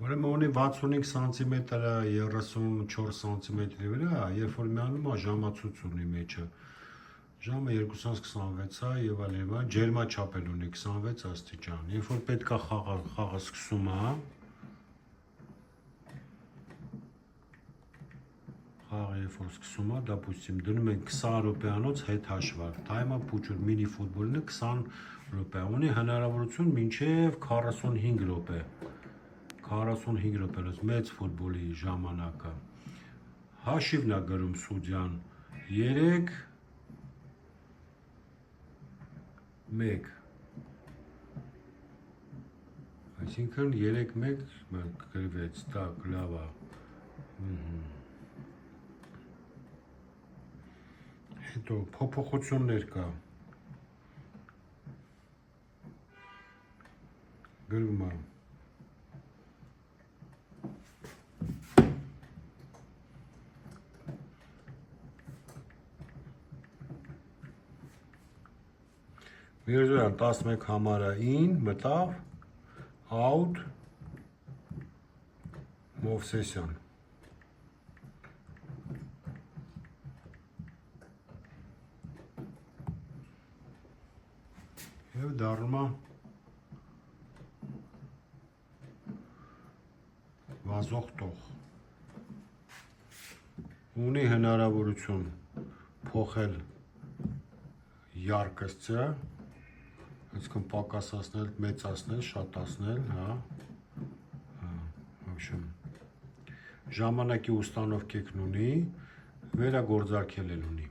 Ուրեմն ունի 65 սանտիմետր 34 սանտիմետրի վրա, երբ որ միանում է ժամացույց ունի մեջը։ Ժամը 2:26 է եւ այլն, ջերմաչափ էլ ունի 26 աստիճան։ Երբ որ պետք է խաղը սկսում է, խաղը երբ որ սկսում է, դեպի դնում ենք 20 րոպեանոց հետ հաշվարկ։ Թայմը փուչուր մինի ֆուտբոլն է 20 րոպե։ Ունի հնարավորություն մինչև 45 րոպե։ 45 րոպեից մեծ ֆուտբոլի ժամանակը։ Հաշիվն է գրում սուդյան 3-1, այսինքն 3-1 գրվեց, так, լավ է։ Հետո փոփոխություններ կա։ Գրում է Միրզոյան 11 համարը in մտավ, out Մովսեսյան։ Եվ դառնում է վազող տող։ Ունի հնարավորություն փոխել յարկостը, այսինքն պակասացնել, մեծացնել, շատացնել, հա։ Ժամանակի ուստանովկեքն ունի, վերագործարկել էլ ունի։